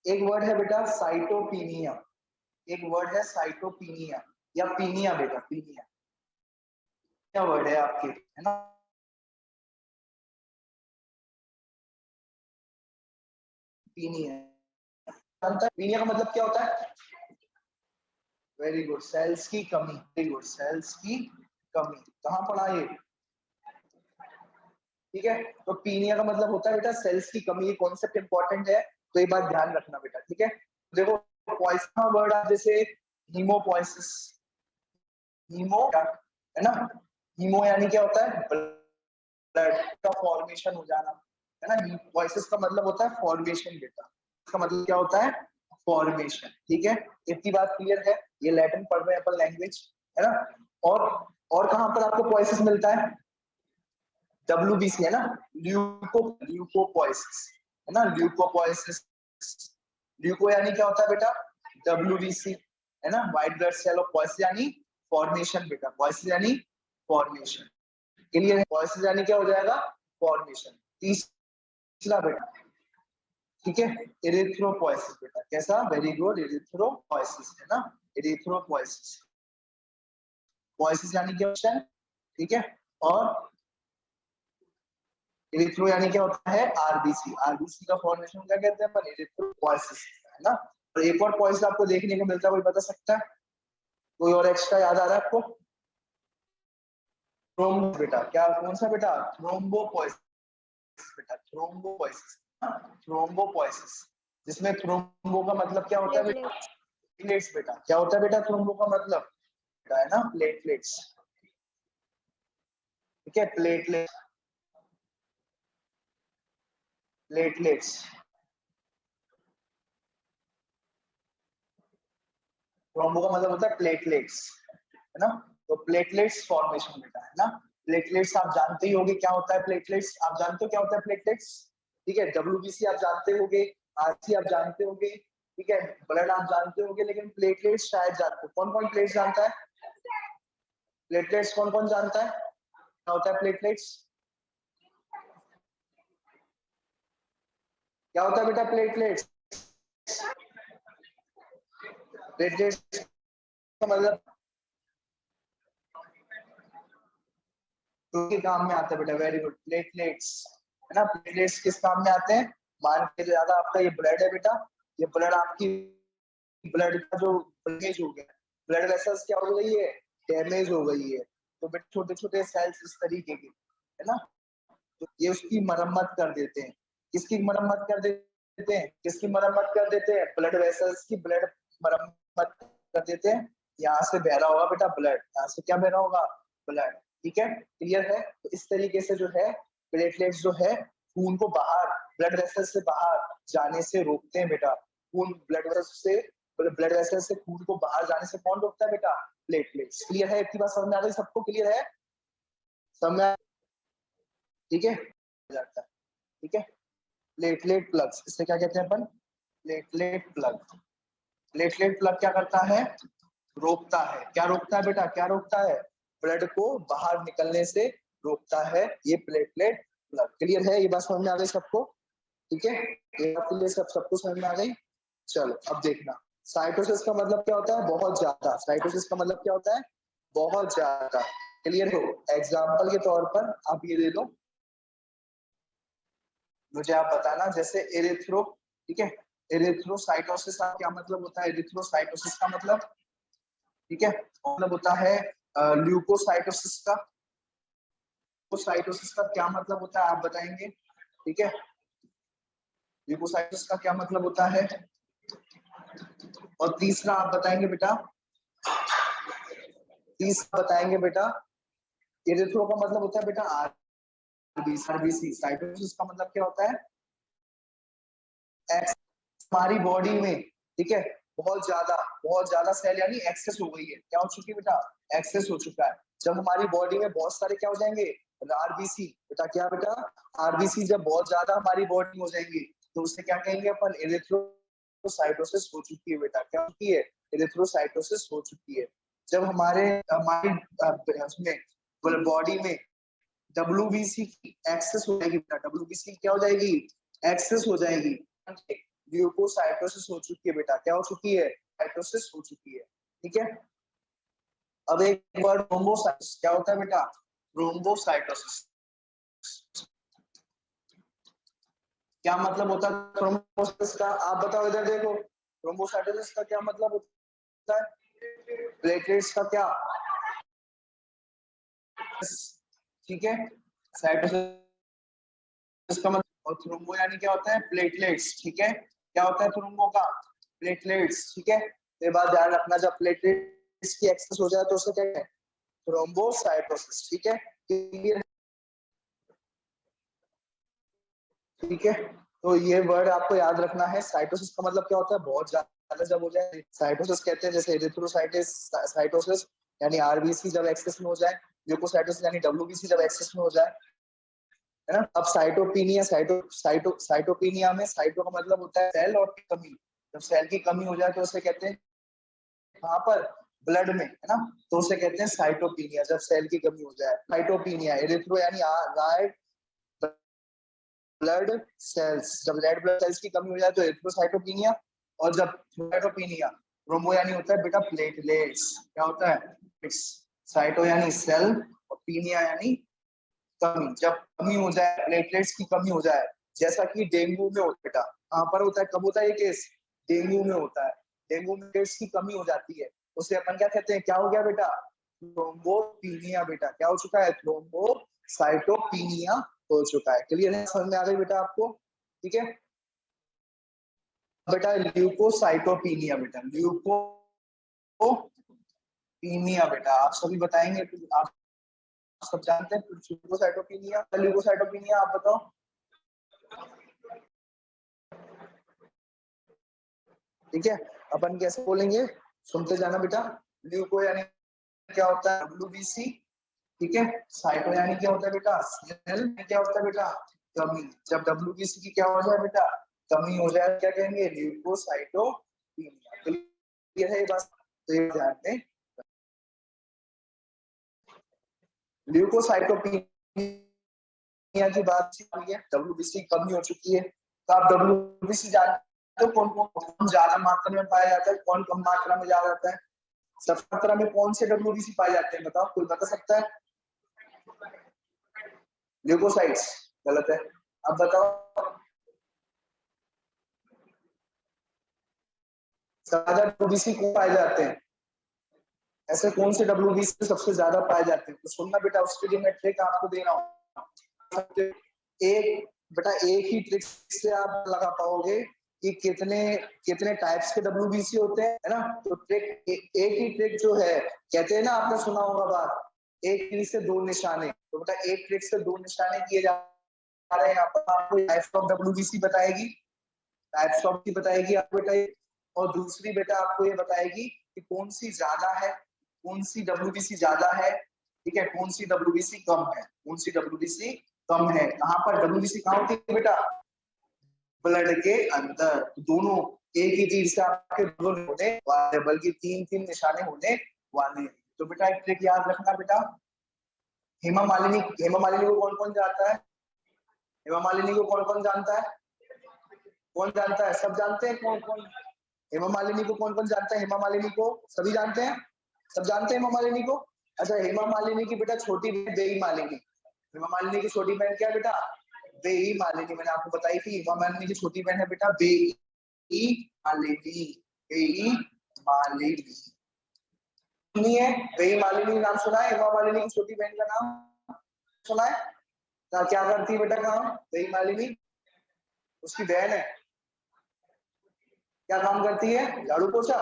एक वर्ड है बेटा साइटोपीनिया, एक वर्ड है साइटोपीनिया या पीनिया बेटा, पीनिया। क्या वर्ड है आपके, है ना। पीनिया, पीनिया का मतलब क्या होता है? वेरी गुड, सेल्स की कमी। वेरी गुड, सेल्स की कमी। कहाँ पढ़ा ये? ठीक है, तो पीनिया का मतलब होता है बेटा सेल्स की कमी। ये कॉन्सेप्ट इंपॉर्टेंट है, तो ये बात ध्यान रखना बेटा। ठीक है, देखो पॉइसन वर्ड आप जैसे हीमोपोइसिस, हीमो है ना, हीमो यानी क्या होता है? ब्लड का फॉर्मेशन हो जाना, है ना। वॉइसेस का मतलब होता है फॉर्मेशन बेटा, इसका मतलब क्या होता है? फॉर्मेशन। ठीक है, इतनी बात क्लियर है। ये लैटिन पढ़ रहे हैं अपन लैंग्वेज, है ना। और कहां पर आपको वॉइसेस मिलता है? WBC, है ना, ल्यूकोपोइसिस, है ना, ल्यूकोपोइसिस। ल्यूको यानी क्या होता है बेटा? WBC, है ना, white blood cell of poiesis यानी फॉर्मेशन बेटा, पोइसिस यानी फॉर्मेशन। क्लियर है? पोइसिस यानी क्या हो जाएगा? फॉर्मेशन। तीसरा बेटा, ठीक है, इरिथ्रोपोइसिस बेटा, कैसा? वेरी गुड, इरिथ्रोपोइसिस, है ना, इरिथ्रोपोइसिस। पोइसिस यानी क्या होता है? ठीक है, और इरिथ्रो यानी क्या होता है? आरबीसी। आरबीसी का फॉर्मेशन क्या कहते हैं अपन? इरिथ्रोपोइसिस, है ना। और एक और पॉइंट आपको देखने को मिलता है, कोई बता सकता है? कोई और एक्स्ट्रा याद आ रहा है आपको? थ्रोम्बो बेटा, क्या कौन सा बेटा? थ्रोम्बोपोइसिस बेटा, थ्रोम्बोपोइसिस, थ्रोम्बोपोइसिस, जिसमें थ्रोम्बो का मतलब क्या होता है बेटा? प्लेटलेट्स। प्लेट्स बेटा। क्या होता है बेटा थ्रोम्बो का मतलब? बेटा, है ना, प्लेटलेट्स। ठीक है, प्लेटलेट, प्लेटलेट्स। थ्रोम्बो का मतलब होता है प्लेटलेट्स, है ना। तो प्लेटलेट्स फॉर्मेशन बेटा, है ना। प्लेटलेट्स आप जानते ही होंगे क्या होता है प्लेटलेट्स, आप जानते हो क्या होता है प्लेटलेट्स? ठीक है, WBC आप जानते होंगे, RC आप जानते होंगे, ठीक है, ब्लड आप जानते होंगे, लेकिन प्लेटलेट्स शायद जानते हो। कौन कौन प्लेट्स जानता है? प्लेटलेट्स कौन कौन जानता है? क्या होता है प्लेटलेट्स? क्या होता है बेटा प्लेटलेट्स? प्लेटलेट्स का मतलब, तो ये काम में आता है बेटा, वेरी गुड। प्लेटलेट्स, है ना, प्लेटलेट्स किस काम में आते हैं? मान के ज्यादा आपका ये ब्लड है बेटा, ये ब्लड आपकी ब्लड का जो डैमेज हो गया, ब्लड वेसल्स क्या हो गई है? डैमेज हो गई है। तो बेटा छोटे छोटे सेल्स इस तरीके के, है ना, तो ये उसकी मरम्मत कर देते हैं। किसकी मरम्मत कर देते हैं? किसकी मरम्मत कर देते हैं? ब्लड वेसल्स की ब्लड मरम्मत कर देते हैं। यहाँ से बह रहा होगा बेटा ब्लड, यहाँ से क्या बह रहा होगा? ब्लड। ठीक है, क्लियर है? तो इस तरीके से जो है प्लेटलेट्स जो है खून को बाहर, ब्लड वेसल से बाहर जाने से रोकते हैं बेटा। खून ब्लड वेसल से खून को बाहर जाने से कौन रोकता है बेटा? प्लेटलेट्स। क्लियर है? इतनी बात समझ में आ गई सबको? क्लियर है? समझ? ठीक है, जाता है। ठीक है, प्लेटलेट प्लग्स, इसे क्या कहते हैं अपन? Platelet plug. प्लेटलेट प्लग क्या करता है? रोकता है। क्या रोकता है बेटा? क्या रोकता है? ब्लड को बाहर निकलने से रोकता है ये प्लेटलेट प्लग। क्लियर है? ये बात समझ में आ गई सबको? ठीक है, ये बात क्लियर, सबको समझ में आ गई? चलो अब देखना, साइटोसिस का मतलब क्या होता है? बहुत ज्यादा। साइटोसिस का मतलब क्या होता है? बहुत ज्यादा। क्लियर हो? एग्जाम्पल के तौर पर आप ये दे दो, मुझे आप बताना, जैसे एरिथ्रो, ठीक है, एरिथ्रोसाइटोसिस का क्या मतलब होता है? एरिथ्रोसाइटोसिस का मतलब, ठीक है, मतलब होता है ल्यूकोसाइटोसिस का। ल्यूकोसाइटोसिस का क्या मतलब होता है आप बताएंगे? ठीक है, ल्यूकोसाइटोसिस का क्या मतलब होता है? और तीसरा आप बताएंगे बेटा, तीसरा बताएंगे बेटा, एरिथ्रो का मतलब होता है बेटा आरबीसी। साइटोसिस का मतलब क्या होता है? हमारी बॉडी में, ठीक है, बहुत ज्यादा सेल यानी एक्सेस हो गई है। क्या हो चुकी है बेटा? एक्सेस हो चुका है। जब हमारी बॉडी में बहुत सारे क्या हो जाएंगे? आरबीसी। बेटा क्या बेटा? आरबीसी जब बहुत ज्यादा हमारी बॉडी में हो जाएंगी तो उसे क्या कहेंगे अपन? एरिथ्रोसाइटोसिस हो चुकी है बेटा। क्या हो चुकी है? एरिथ्रोसाइटोसिस हो चुकी है। जब हमारी उसमें बॉडी में डब्ल्यूबीसी की एक्सेस हो जाएगी बेटा, डब्ल्यूबीसी क्या हो जाएगी? एक्सेस हो जाएगी। ल्यूकोसाइटोसिस हो चुकी है बेटा। क्या हो चुकी है? साइटोसिस हो चुकी है। ठीक है, अब एक वर्ड थ्रोम्बोसाइटोसिस, क्या होता है बेटा? थ्रोम्बोसाइटोसिस। क्या मतलब होता है थ्रोम्बोसाइटोसिस का? आप बताओ, इधर देखो, थ्रोम्बोसाइटोसिस का क्या मतलब होता है? प्लेटलेट्स का क्या? ठीक है, साइटोसिस का मतलब, और थ्रोम्बो यानी क्या होता है? प्लेटलेट्स। ठीक है, क्या होता है थ्रोम्बो का? प्लेटलेट्स। ठीक है, ये बात ध्यान रखना, जब प्लेटलेट्स की एक्सेस हो जाए तो उसे क्या है? थ्रोम्बोसाइटोसिस। ठीक है, क्लियर? ठीक है, तो ये वर्ड आपको याद रखना है। साइटोसिस का मतलब क्या होता है? बहुत ज्यादा जब हो जाए साइटोसिस कहते हैं। जैसे एरिथ्रोसाइटिस साइटोसिस यानी आरबीसी जब एक्सेस में हो जाए, ल्यूकोसाइटोसिस यानी डब्ल्यूबीसी जब एक्सेस में हो जाए, है ना। अब साइटोपिनिया, साइटोपिनिया में साइटो का मतलब होता है सेल और कमी। जब सेल की कमी हो जाए तो उसे कहते हैं, वहां पर ब्लड में, है ना, तो उसे कहते हैं साइटोपिनिया। जब सेल की कमी हो जाए, साइटोपिनिया। एरिथ्रो यानी रेड ब्लड सेल्स, जब रेड ब्लड सेल्स की कमी हो जाए तो एरिथ्रोसाइटोपिनिया। और जब थ्रोम्बोसाइटोपिनिया, थ्रोम्बो यानी होता है बेटा प्लेटलेट्स। क्या होता है? साइटो यानी सेल और पिनिया यानी कमी। जब कमी हो जाए, प्लेटलेट्स की कमी हो जाए, जैसा कि डेंगू में होता है बेटा। कहाँ पर होता है? कब होता है ये केस? डेंगू में होता है। डेंगू में प्लेटलेट्स की कमी हो जाती है, उसे अपन क्या कहते हैं? क्या हो गया बेटा? थ्रोम्बोपिनिया बेटा। क्या हो चुका है? थ्रोम्बोसाइटोपिनिया हो चुका है। क्लियर है? समझ में आ गई बेटा आपको? ठीक है बेटा, ल्यूकोसाइटोपिनिया बेटा, ल्यूकोपिनिया बेटा, आप सभी बताएंगे, आप सब जानते हैं ल्यूकोसाइटोपिनिया। ल्यूकोसाइटोपिनिया आप बताओ। ठीक है, अपन कैसे बोलेंगे? सुनते जाना बेटा। ल्यूको यानी क्या होता है? डब्ल्यूबीसी। ठीक है, साइटो यानी क्या होता है बेटा? सेल। क्या होता है बेटा? कमी। जब डब्ल्यूबीसी की क्या हो जाए बेटा? कमी हो जाए, क्या कहेंगे? ल्यूकोसाइटोपिनिया। क्लियर है ये बात? तो ये ध्यान में, ल्यूकोसाइटोपिनिया की बात हुई है, डब्ल्यूबीसी कमी हो चुकी है। तो आप डब्ल्यूबीसी जानते हो कौन कौन ज्यादा मात्रा में पाया जाता है, कौन कम मात्रा में ज्यादा जाता है? सब मात्रा में कौन से डब्ल्यूबीसी पाए जाते हैं बताओ, कोई बता सकता है? ल्यूकोसाइट्स गलत है। अब बताओ ज्यादा डब्ल्यूबीसी कौन पाए जाते हैं, ऐसे कौन से डब्ल्यूबीसी सबसे ज्यादा पाए जाते हैं? तो सुनना बेटा, उसके लिए मैं ट्रिक आपको दे रहा हूँ। एक बेटा एक ही ट्रिक से आप लगा पाओगे कि कितने कितने टाइप्स के डब्ल्यूबीसी होते हैं, है ना। तो ट्रिक एक ही ट्रिक जो है, कहते हैं ना, आपने सुना होगा बात, एक तीर से दो निशाने। तो बेटा एक ट्रिक से दो निशाने किए जा रहे हैं। यहाँ पर आपको टाइप्स ऑफ डब्ल्यूबीसी बताएगी, टाइप्स ऑफ की बताएगी आपको बेटा, और दूसरी बेटा आपको ये बताएगी कि कौन सी ज्यादा है, कौन सी डब्ल्यूबीसी ज्यादा है, ठीक है, कौन सी डब्ल्यूबीसी कम है, कौन सी डब्ल्यूबीसी कम है। कहाँ पर डब्ल्यूबीसी कहाँ होती है बेटा? ब्लड के अंदर। दोनों एक ही तीर से आपके दोनों होने वाले, बल्कि तीन तीन निशाने होने वाले। तो बेटा एक ट्रिक याद रखना बेटा, हेमा मालिनी, हेमा मालिनी को कौन कौन जानता है? हेमा मालिनी को कौन कौन जानता है? कौन जानता है? सब जानते हैं? कौन कौन हेमा मालिनी को कौन कौन जानता है? हेमा मालिनी को सभी जानते हैं, सब जानते हैं हेमा मालिनी को। अच्छा, हेमा मालिनी की बेटा छोटी बहन बेई मालिनी, हेमा मालिनी की छोटी बहन क्या है बेटा? बेई मालिनी। मैंने आपको बताई थी, हेमा मालिनी की छोटी बहन है बेटा बेई मालिनी, बेई मालिनी। सुनी है बेई मालिनी, नाम सुना है? हेमा मालिनी की छोटी बहन का नाम सुना है? क्या करती है बेटा काम बेई मालिनी? उसकी बहन है, क्या काम करती है? झाड़ू पोछा,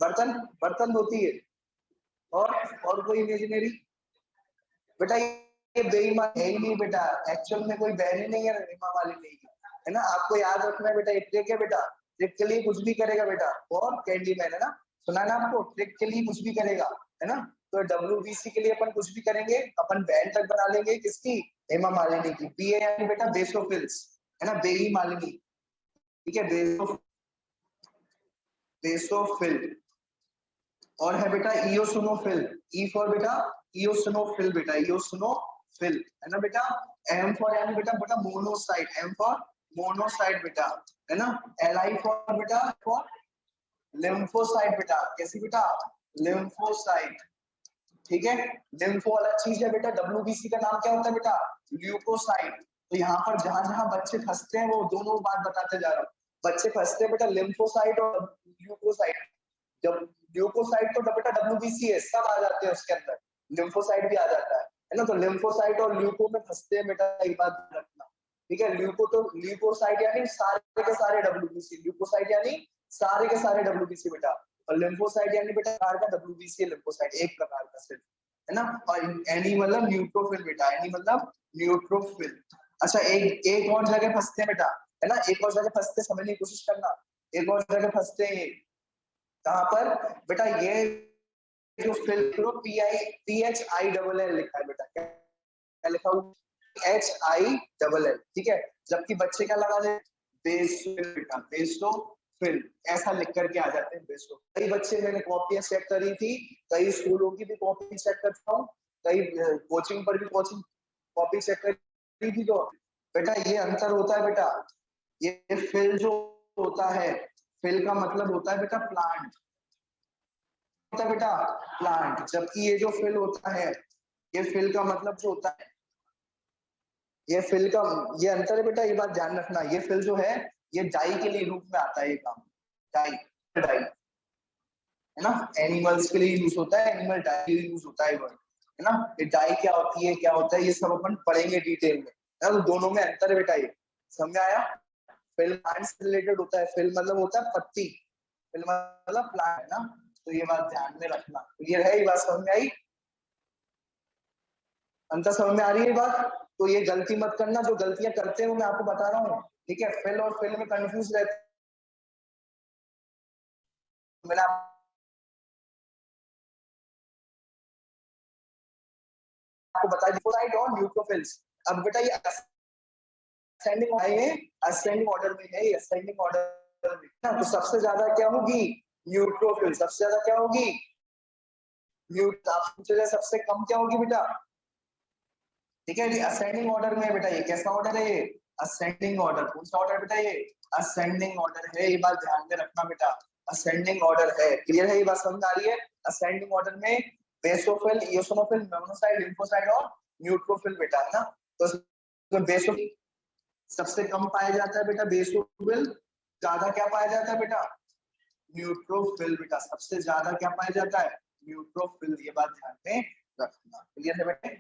बर्तन बर्तन धोती है, और कोई इमेजिनरी बेटा? ये बेईमान है ही नहीं बेटा, एक्चुअल में कोई बहन ही नहीं है हेमा मालिनी की, है ना। आपको याद रखना है बेटा, एक ट्रिक है बेटा, ट्रिक के लिए कुछ भी करेगा बेटा। और कैंडी मैन, है ना, सुना है ना आपको, ट्रिक के लिए कुछ भी करेगा, है ना। तो डब्ल्यूबीसी के लिए अपन कुछ भी करेंगे, अपन बहन तक बना लेंगे किसकी? हेमा मालिनी की। बी ए यानी बेटा बेसोफिल्स, है ना, बेई मालिनी, ठीक है, बेसोफिल। और है बेटा इयोसिनोफिल, ई फॉर बेटा इयोसिनोफिल बेटा, इयोसिनोफिल, है ना बेटा। एम फॉर यानी बेटा बेटा मोनोसाइट, एम फॉर मोनोसाइट बेटा, है ना। एल आई फॉर बेटा फॉर लिम्फोसाइट बेटा, कैसी बेटा? लिम्फोसाइट, ठीक है। लिम्फो अलग चीज है बेटा, डब्ल्यूबीसी का नाम क्या होता है बेटा? ल्यूकोसाइट। तो यहाँ पर जहां जहां बच्चे फंसते हैं वो दोनों बात बताते जा रहा हूँ। बच्चे फंसते हैं बेटा लिम्फोसाइट और ल्यूकोसाइट। जब ल्यूकोसाइट तो बेटा डब्ल्यूबीसी है, सब आ जाते हैं उसके अंदर, लिम्फोसाइट भी आ जाता है ना। तो लिम्फोसाइट और ल्यूको में फंसते हैं बेटा, एक बात रखना, ठीक है। ल्यूको तो ल्यूकोसाइट यानी सारे के सारे डब्ल्यूबीसी, ल्यूकोसाइट यानी सारे के सारे डब्ल्यूबीसी बेटा, और लिम्फोसाइट यानी बेटा प्रकार का डब्ल्यूबीसी है, लिम्फोसाइट एक प्रकार का सिर्फ, है ना। और एनी मतलब न्यूट्रोफिल बेटा, एनी मतलब न्यूट्रोफिल। अच्छा, एक एक और जगह फंसते हैं बेटा, है ना, एक और जगह फंसते, समझने की कोशिश करना। एक और जगह फंसते हैं कहां पर बेटा? ये जो phil P H I double L लिखा है बेटा, क्या लिखा हुआ? एच आई डबल एल, ठीक है। जबकि बच्चे क्या लगा दे? बेसोफिल बेटा, बेसोफिल, ऐसा लिख करके आ जाते हैं बेसो। कई बच्चे, मैंने कॉपियां चेक करी थी, कई स्कूलों की भी कॉपी चेक करता हूँ, कई कोचिंग पर भी कोचिंग कॉपी चेक करी थी, तो बेटा ये अंतर होता है बेटा। ये फिल जो होता है, फिल का मतलब होता है बेटा प्लांट, होता है बेटा प्लांट। जबकि ये जो फिल होता है, ये फिल का मतलब जो होता है, ये फिल का ये अंतर है बेटा, ये बात ध्यान रखना। ये फिल जो है ये डाई के लिए रूप में आता है, ये काम डाई, डाई, है ना, एनिमल्स के लिए यूज होता है, एनिमल डाई के लिए यूज होता है वर्ड, है ना। ये डाई क्या होती है, क्या होता है, ये सब अपन पढ़ेंगे डिटेल में, है ना। तो दोनों में अंतर है बेटा, ये समझ में आया? फिल प्लांट से रिलेटेड होता है, फिल मतलब होता है पत्ती, फिल मतलब प्लांट, है ना। तो ये बात ध्यान में रखना, क्लियर है? ये बात समझ में आई? अंतर समझ में आ रही है बात? तो ये गलती मत करना, जो गलतियां करते हैं वो मैं आपको बता रहा हूँ, ठीक है। फिल और फिल में कंफ्यूज रहते, मैंने आपको बता दिया और न्यूट्रोफिल्स। अब बेटा ये असेंडिंग है, असेंडिंग ऑर्डर में है, ये असेंडिंग ऑर्डर में ना। तो सबसे ज्यादा क्या होगी? न्यूट्रोफिल, सबसे ज्यादा क्या होगी? न्यूट्रोफिल। सबसे कम क्या होगी बेटा? ठीक है, असेंडिंग ऑर्डर में है बेटा। ये कैसा ऑर्डर है? ये असेंडिंग ऑर्डर। कौन सा ऑर्डर बेटा? ये असेंडिंग ऑर्डर है, ये बात ध्यान में रखना बेटा, असेंडिंग ऑर्डर है। क्लियर है? ये बात समझ आ रही है? असेंडिंग ऑर्डर में बेसोफिल, इयोसिनोफिल, मोनोसाइट, लिम्फोसाइट और न्यूट्रोफिल बेटा, है ना। तो बेसोफिल सबसे कम पाया जाता है बेटा बेसोफिल, ज्यादा क्या पाया जाता है बेटा न्यूट्रोफिल बेटा, सबसे ज्यादा क्या पाया जाता है न्यूट्रोफिल, ये बात ध्यान में रखना। क्लियर है बेटे?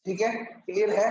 ठीक है, क्लियर है।